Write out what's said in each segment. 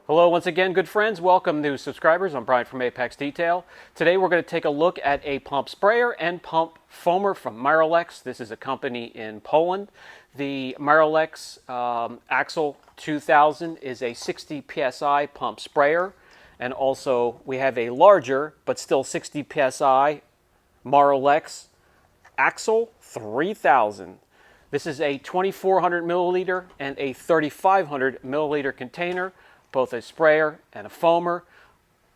Hello once again, good friends. Welcome new subscribers. I'm Brian from Apex Detail. Today we're going to take a look at a pump sprayer and pump foamer from Marolex. This is a company in Poland. The Marolex Axle 2000 is a 60 psi pump sprayer, and also we have a larger but still 60 psi Marolex Axle 3000. This is a 2400 milliliter and a 3500 milliliter container, both a sprayer and a foamer.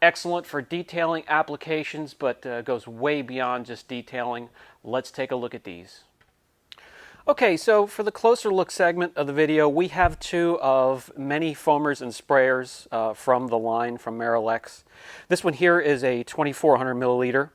Excellent for detailing applications, but goes way beyond just detailing. Let's take a look at these. Okay, so for the closer look segment of the video, we have two of many foamers and sprayers from the line from Marolex. This one here is a 2400 milliliter.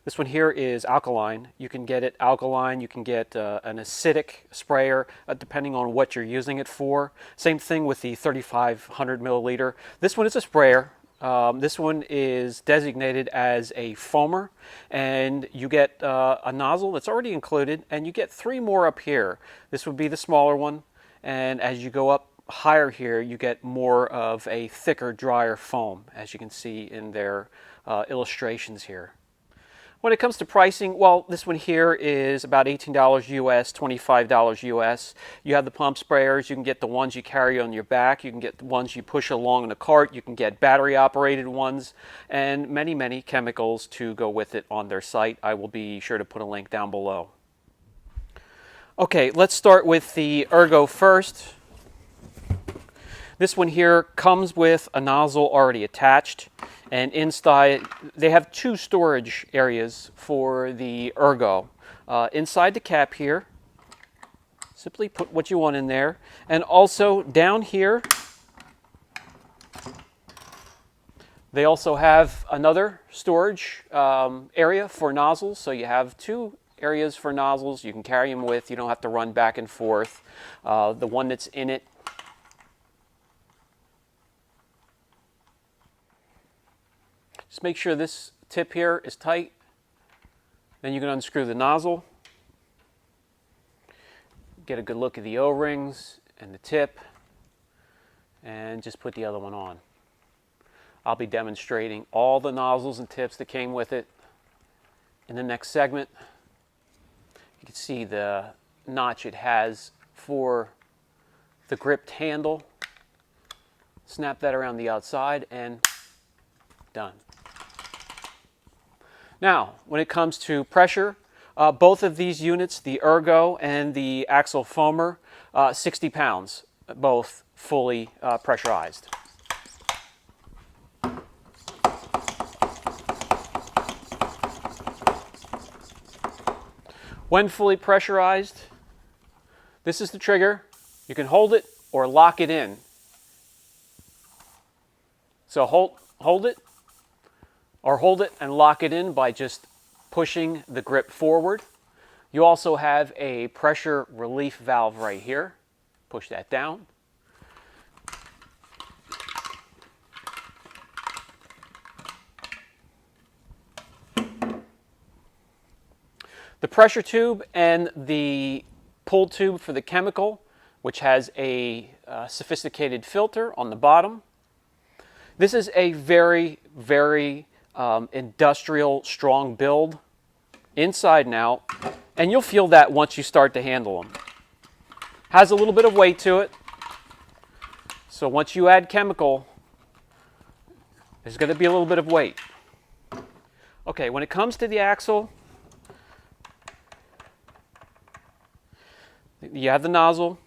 This one here is alkaline. You can get it alkaline, you can get an acidic sprayer depending on what you're using it for. Same thing with the 3500 milliliter. This one is a sprayer. This one is designated as a foamer, and you get a nozzle that's already included, and you get three more up here. This would be the smaller one, and as you go up higher here, you get more of a thicker, drier foam, as you can see in their illustrations here. When it comes to pricing, well, this one here is about $18 US, $25 US. You have the pump sprayers. You can get the ones you carry on your back. You can get the ones you push along in a cart. You can get battery-operated ones, and many, many chemicals to go with it on their site. I will be sure to put a link down below. Okay, let's start with the Ergo first. This one here comes with a nozzle already attached, and inside they have two storage areas for the Ergo. Inside the cap here, simply put what you want in there, and also down here they also have another storage area for nozzles, so you have two areas for nozzles. You can carry them with, you don't have to run back and forth. The one that's in it, just make sure this tip here is tight. Then you can unscrew the nozzle. Get a good look at the O-rings and the tip, and just put the other one on. I'll be demonstrating all the nozzles and tips that came with it in the next segment. You can see the notch it has for the gripped handle. Snap that around the outside and done. Now, when it comes to pressure, both of these units, the Ergo and the Axle foamer, 60 pounds, both fully pressurized. When fully pressurized, this is the trigger. You can hold it or lock it in. So hold it, or hold it and lock it in by just pushing the grip forward. You also have a pressure relief valve right here. Push that down. The pressure tube and the pull tube for the chemical, which has a sophisticated filter on the bottom. This is a very, very industrial, strong build, inside and out, and you'll feel that once you start to handle them. Has a little bit of weight to it, so once you add chemical, there's going to be a little bit of weight. Okay, when it comes to the axle, you have the nozzle,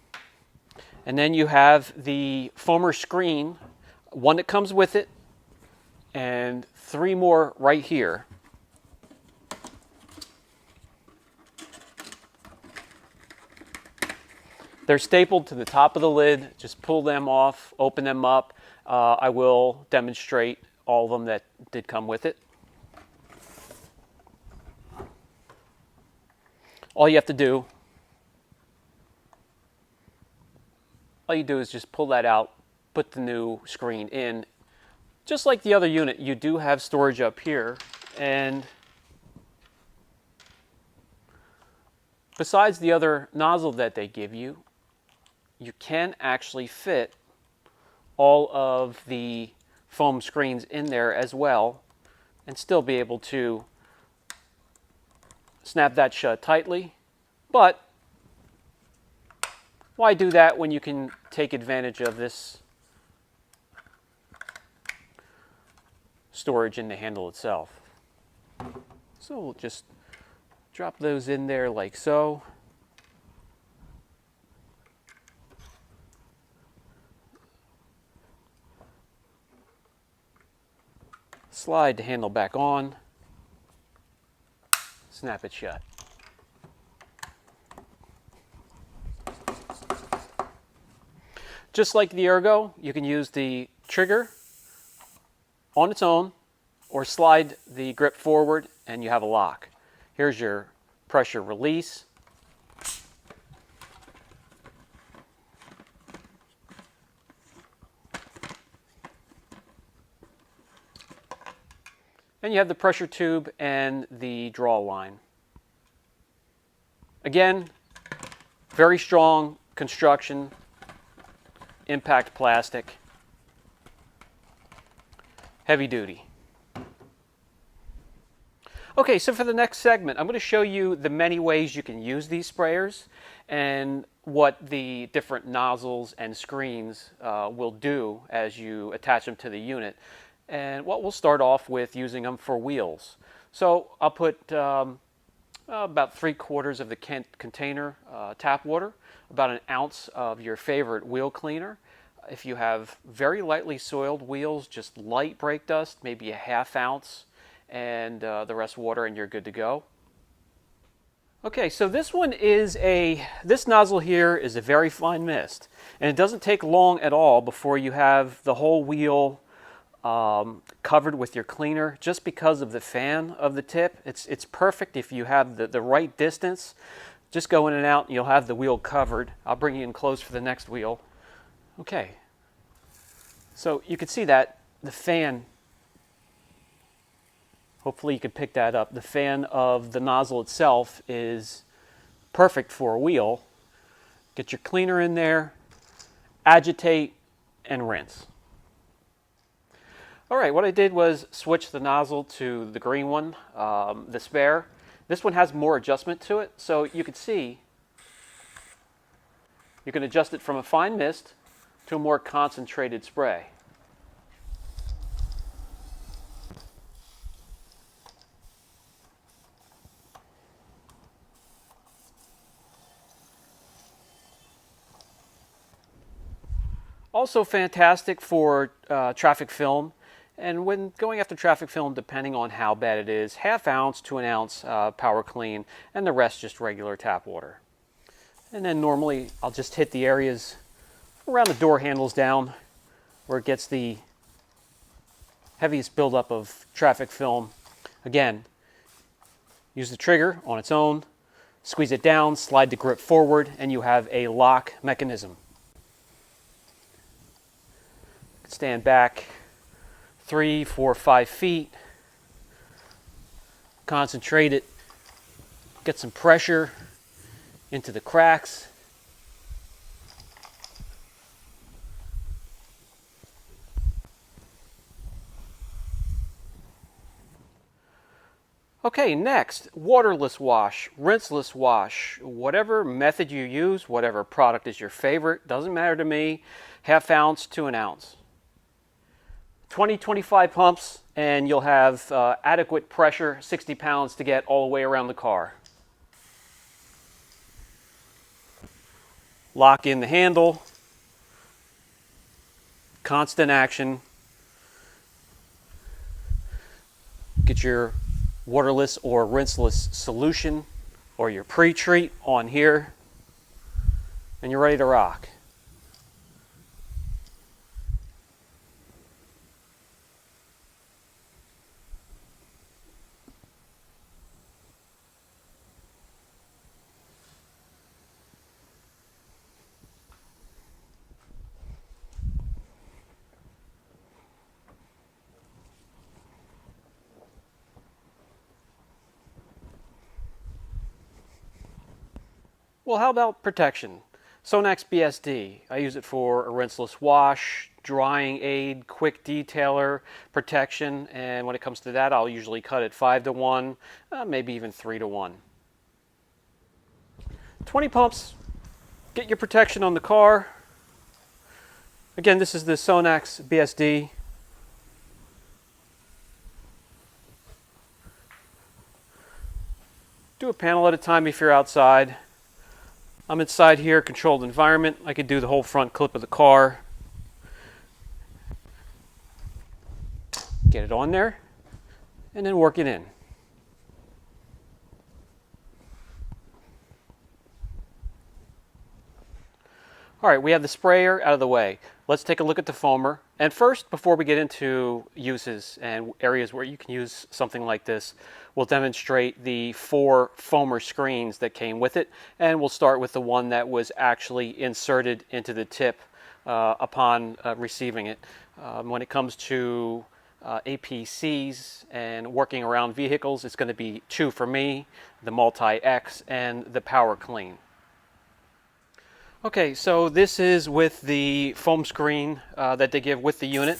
and then you have the foamer screen, one that comes with it, and three more right here. They're stapled to the top of the lid. Just pull them off, open them up. I will demonstrate all of them that did come with it. All you do is just pull that out, put the new screen in. Just like the other unit, you do have storage up here, and besides the other nozzle that they give you, you can actually fit all of the foam screens in there as well and still be able to snap that shut tightly. But why do that when you can take advantage of this storage in the handle itself? So we'll just drop those in there like so. Slide the handle back on, snap it shut. Just like the Ergo, you can use the trigger on its own or slide the grip forward and you have a lock. Here's your pressure release. And you have the pressure tube and the draw line. Again, very strong construction, impact plastic, heavy duty. Okay, so for the next segment, I'm going to show you the many ways you can use these sprayers and what the different nozzles and screens will do as you attach them to the unit. And what we'll start off with using them for wheels. So I'll put about 3/4 of the container tap water, about an ounce of your favorite wheel cleaner. If you have very lightly soiled wheels, just light brake dust, maybe a 1/2 ounce, and the rest water, and you're good to go. Okay, so this nozzle here is a very fine mist, and it doesn't take long at all before you have the whole wheel covered with your cleaner, just because of the fan of the tip. It's perfect if you have the right distance. Just go in and out and you'll have the wheel covered. I'll bring you in close for the next wheel. Okay, so you can see that the fan, hopefully you can pick that up, the fan of the nozzle itself is perfect for a wheel. Get your cleaner in there, agitate, and rinse. All right, what I did was switch the nozzle to the green one, the spare. This one has more adjustment to it, so you can see you can adjust it from a fine mist to a more concentrated spray. Also fantastic for traffic film. And when going after traffic film, depending on how bad it is, 1/2 ounce to 1 ounce power clean, and the rest just regular tap water. And then normally I'll just hit the areas around the door handles down where it gets the heaviest buildup of traffic film. Again, use the trigger on its own, squeeze it down, slide the grip forward, and you have a lock mechanism. Stand back 3, 4, 5 feet, concentrate it, get some pressure into the cracks. Okay, next, waterless wash, rinseless wash, whatever method you use, whatever product is your favorite, doesn't matter to me, 1/2 ounce to 1 ounce. 20-25 pumps and you'll have adequate pressure, 60 pounds to get all the way around the car. Lock in the handle, constant action. Get your waterless or rinseless solution or your pre-treat on here and you're ready to rock. Well, how about protection? Sonax BSD. I use it for a rinseless wash, drying aid, quick detailer, protection, and when it comes to that, I'll usually cut it 5-to-1, maybe even 3-to-1. 20 pumps, get your protection on the car. Again, this is the Sonax BSD. Do a panel at a time if you're outside. I'm inside here, controlled environment. I could do the whole front clip of the car. Get it on there, and then work it in. All right, we have the sprayer out of the way. Let's take a look at the foamer. And first, before we get into uses and areas where you can use something like this, we'll demonstrate the 4 foamer screens that came with it. And we'll start with the one that was actually inserted into the tip upon receiving it. When it comes to APCs and working around vehicles, it's going to be 2 for me, the Multi-X and the Power Clean. Okay, so this is with the foam screen that they give with the unit.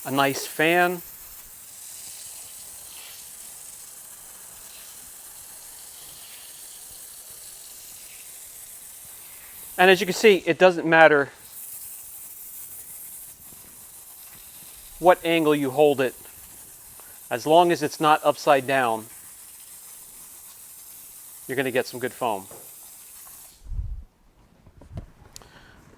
A nice fan. And as you can see, it doesn't matter what angle you hold it, as long as it's not upside down, you're going to get some good foam.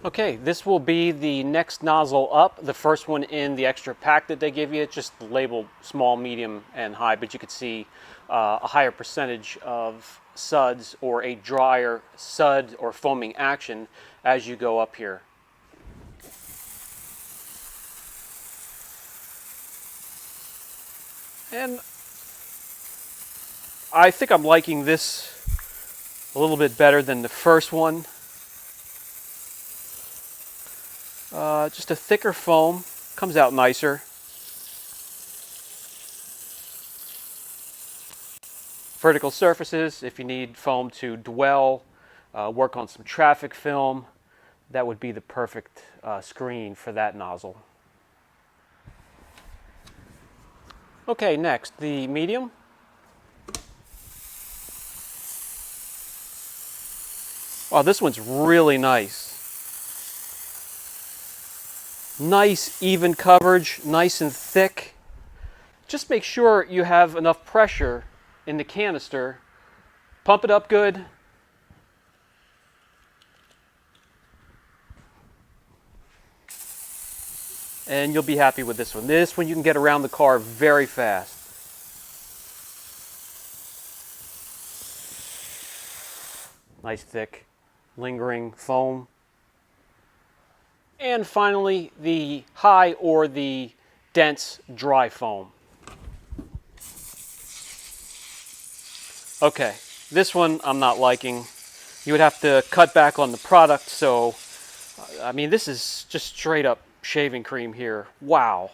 Okay, this will be the next nozzle up, the first one in the extra pack that they give you. It's just labeled small, medium, and high, but you could see a higher percentage of suds or a drier sud or foaming action as you go up here. And I think I'm liking this a little bit better than the first one. Just a thicker foam, comes out nicer. Vertical surfaces, if you need foam to dwell, work on some traffic film, that would be the perfect screen for that nozzle. Okay, next, the medium. Wow, this one's really nice. Nice even coverage, nice and thick. Just make sure you have enough pressure in the canister. Pump it up good. And you'll be happy with this one. This one you can get around the car very fast. Nice thick, lingering foam. And finally, the high or the dense dry foam. Okay, this one I'm not liking. You would have to cut back on the product, so I mean, this is just straight up shaving cream here. Wow.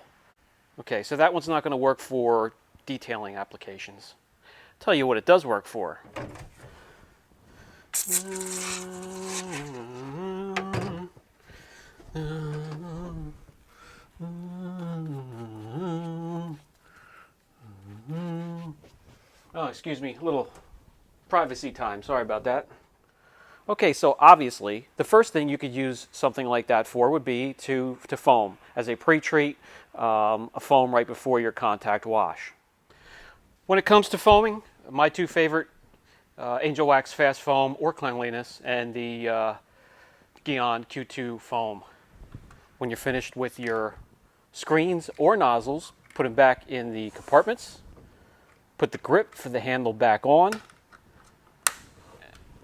Okay, so that one's not going to work for detailing applications. I'll tell you what it does work for. Oh, excuse me, a little privacy time. Sorry about that. Okay, so obviously, the first thing you could use something like that for would be to foam as a pre-treat, a foam right before your contact wash. When it comes to foaming, my 2 favorite, Angel Wax Fast Foam or Cleanliness, and the Gyeon Q2 foam. When you're finished with your screens or nozzles, put them back in the compartments. Put the grip for the handle back on.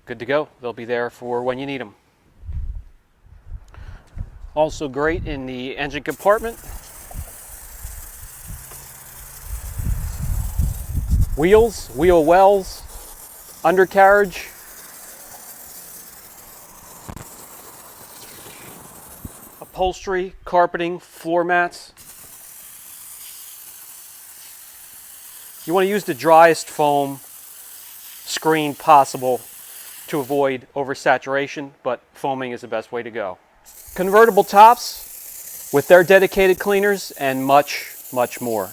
Good to go. They'll be there for when you need them. Also great in the engine compartment. Wheels, wheel wells, undercarriage. Upholstery, carpeting, floor mats. You want to use the driest foam screen possible to avoid oversaturation, but foaming is the best way to go. Convertible tops with their dedicated cleaners and much, much more.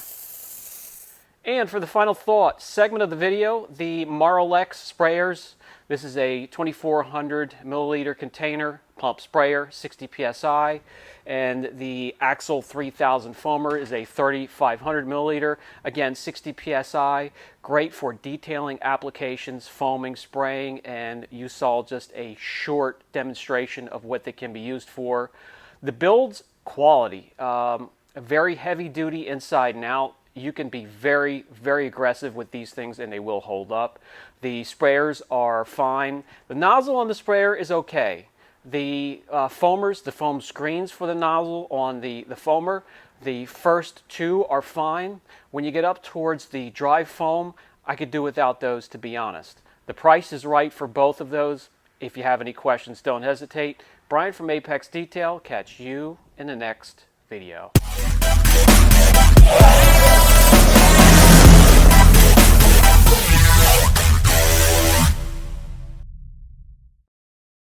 And for the final thought segment of the video, the Marolex sprayers. This is a 2400 milliliter container pump sprayer, 60 psi, and the Axle 3000 foamer is a 3500 milliliter, again 60 psi, great for detailing applications, foaming, spraying, and you saw just a short demonstration of what they can be used for. The build's quality, very heavy duty inside and out. You can be very, very aggressive with these things and they will hold up. The sprayers are fine. The nozzle on the sprayer is okay. The foamers, the foam screens for the nozzle on the foamer, the first two are fine. When you get up towards the dry foam, I could do without those, to be honest. The price is right for both of those. If you have any questions, don't hesitate. Brian from Apex Detail. Catch you in the next video.